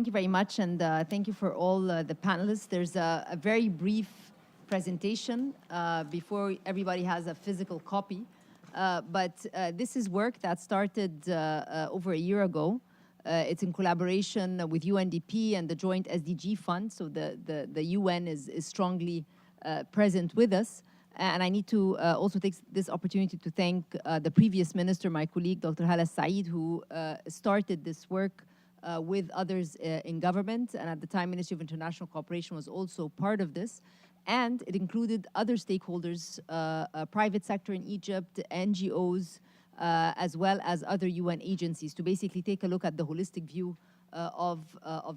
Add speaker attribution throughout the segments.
Speaker 1: Thank you very much, and thank you for all the panelists. There's a very brief presentation before everybody has a physical copy. But this is work that started over a year ago. It's in collaboration with UNDP and the Joint SDG Fund, so the UN is strongly present with us. And I need to also take this opportunity to thank the previous minister, my colleague, Dr. Hala Saeed, who started this work with others in government, and at the time Ministry of International Cooperation was also part of this, and it included other stakeholders, private sector in Egypt, NGOs, as well as other UN agencies, to basically take a look at the holistic view of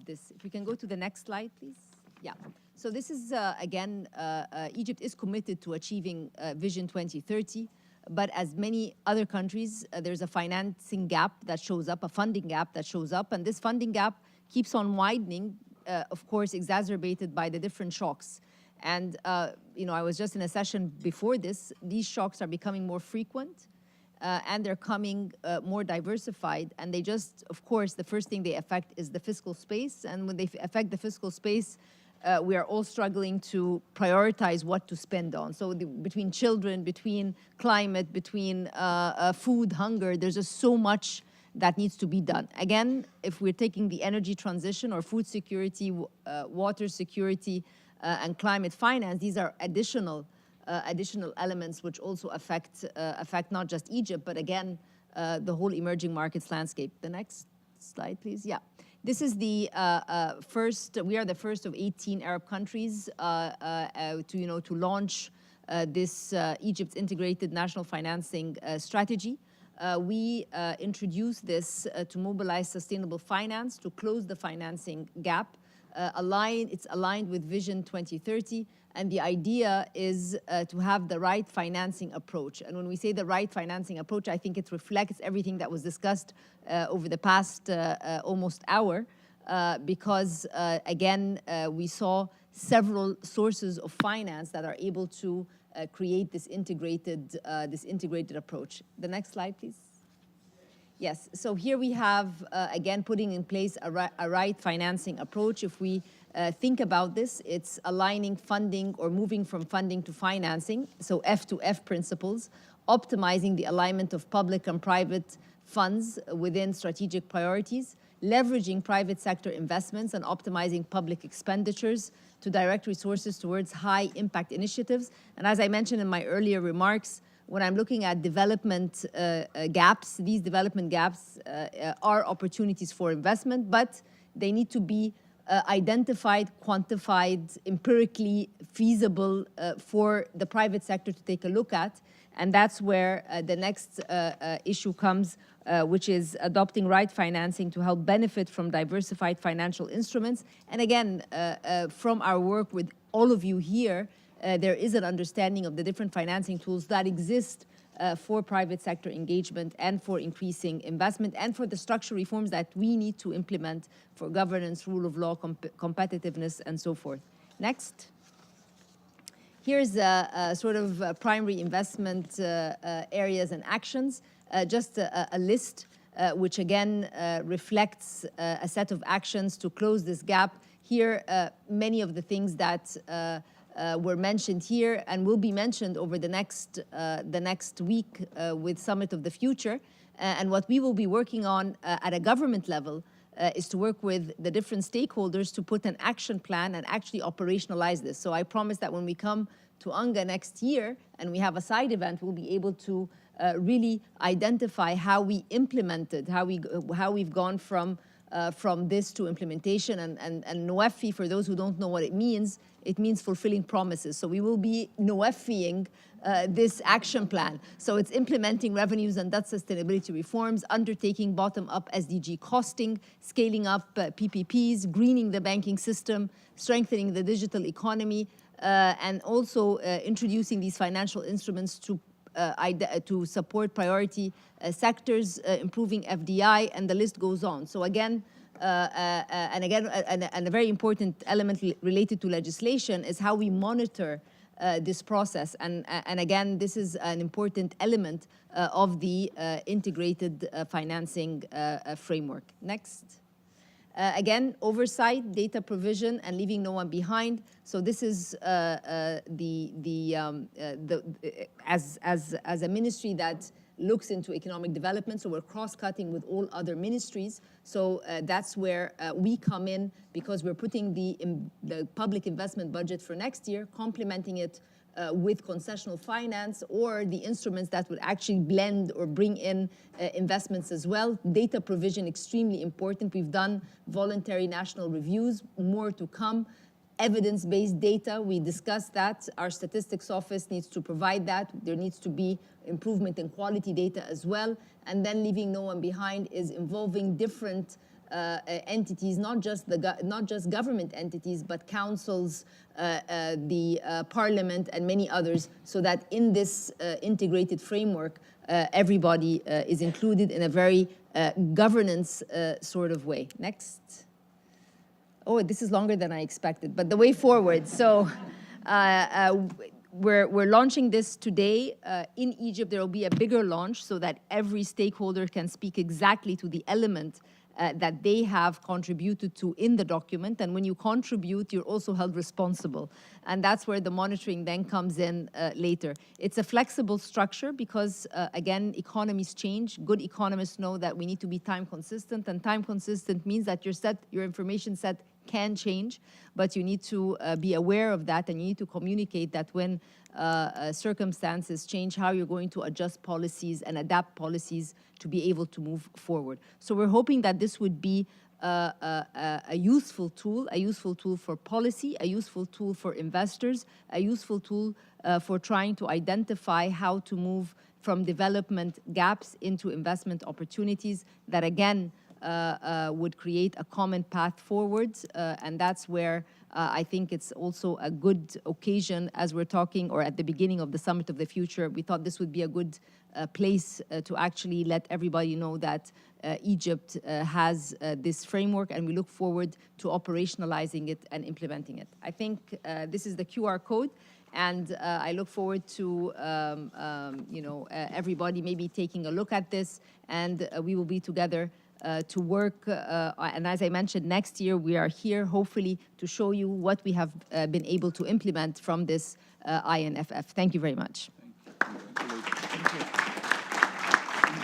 Speaker 1: this. If we can go to the next slide, please. Yeah. So this is, again, Egypt is committed to achieving Vision 2030. But as many other countries, there's a financing gap that shows up, a funding gap that shows up, and this funding gap keeps on widening, of course, exacerbated by the different shocks. And, you know, I was just in a session before this. These shocks are becoming more frequent, and they're coming more diversified, and they just, of course, the first thing they affect is the fiscal space, and when they affect the fiscal space, we are all struggling to prioritize what to spend on. So between children, between climate, between food, hunger, there's just so much that needs to be done. Again, if we're taking the energy transition or food security, water security, and climate finance, these are additional elements which also affect not just Egypt, but again, the whole emerging markets landscape. The next slide, please. Yeah. This is the we are the first of 18 Arab countries to launch this Egypt's integrated national financing strategy. We introduced this to mobilize sustainable finance, to close the financing gap. It's aligned with Vision 2030, and the idea is to have the right financing approach. And when we say the right financing approach, I think it reflects everything that was discussed over the past almost hour, because again, we saw several sources of finance that are able to create this integrated approach. The next slide, please. Yes, so here we have, again, putting in place a right financing approach. If we think about this, it's aligning funding or moving from funding to financing, so F to F principles, optimizing the alignment of public and private funds within strategic priorities, leveraging private sector investments and optimizing public expenditures to direct resources towards high impact initiatives. And as I mentioned in my earlier remarks, when I'm looking at development gaps, these development gaps are opportunities for investment, but they need to be identified, quantified, empirically feasible for the private sector to take a look at. And that's where the next issue comes, which is adopting right financing to help benefit from diversified financial instruments. And again, from our work with all of you here, there is an understanding of the different financing tools that exist for private sector engagement and for increasing investment and for the structural reforms that we need to implement for governance, rule of law, competitiveness, and so forth. Next. Here's a sort of primary investment areas and actions, just a list which again reflects a set of actions to close this gap. Here, many of the things that were mentioned here and will be mentioned over the next week with Summit of the Future. And what we will be working on at a government level is to work with the different stakeholders to put an action plan and actually operationalize this. So I promise that when we come to UNGA next year and we have a side event, we'll be able to really identify how we implemented, how we've gone from this to implementation. And NOEFI, for those who don't know what it means fulfilling promises. So we will be NOEFIing this action plan. So it's implementing revenues and debt sustainability reforms, undertaking bottom-up SDG costing, scaling up PPPs, greening the banking system, strengthening the digital economy, and also introducing these financial instruments to support priority sectors, improving FDI, and the list goes on. So again, and a very important element related to legislation is how we monitor this process. And again, this is an important element of the integrated financing framework. Next. Again, oversight, data provision, and leaving no one behind. So this is as a ministry that looks into economic development. So we're cross-cutting with all other ministries. So that's where we come in, because we're putting the public investment budget for next year, complementing it with concessional finance or the instruments that would actually blend or bring in investments as well. Data provision, extremely important. We've done voluntary national reviews, more to come. Evidence-based data, we discussed that. Our statistics office needs to provide that. There needs to be improvement in quality data as well. And then leaving no one behind is involving different entities, not just government entities, but councils, the parliament, and many others, so that in this integrated framework, everybody is included in a very governance sort of way. Next. Oh, this is longer than I expected, but the way forward. So we're launching this today. In Egypt, there will be a bigger launch so that every stakeholder can speak exactly to the element that they have contributed to in the document. And when you contribute, you're also held responsible. And that's where the monitoring then comes in later. It's a flexible structure because, again, economies change. Good economists know that we need to be time consistent, and time consistent means that your information set can change, but you need to be aware of that, and you need to communicate that when circumstances change, how you're going to adjust policies and adapt policies to be able to move forward. So we're hoping that this would be a useful tool for policy, a useful tool for investors, a useful tool for trying to identify how to move from development gaps into investment opportunities that, again, would create a common path forward. And that's where I think it's also a good occasion, as we're talking, or at the beginning of the Summit of the Future, we thought this would be a good place to actually let everybody know that Egypt has this framework, and we look forward to operationalizing it and implementing it. I think this is the QR code. And I look forward to, everybody maybe taking a look at this, and we will be together to work. And as I mentioned, next year we are here, hopefully, to show you what we have been able to implement from this INFF. Thank you very much.
Speaker 2: Thank you.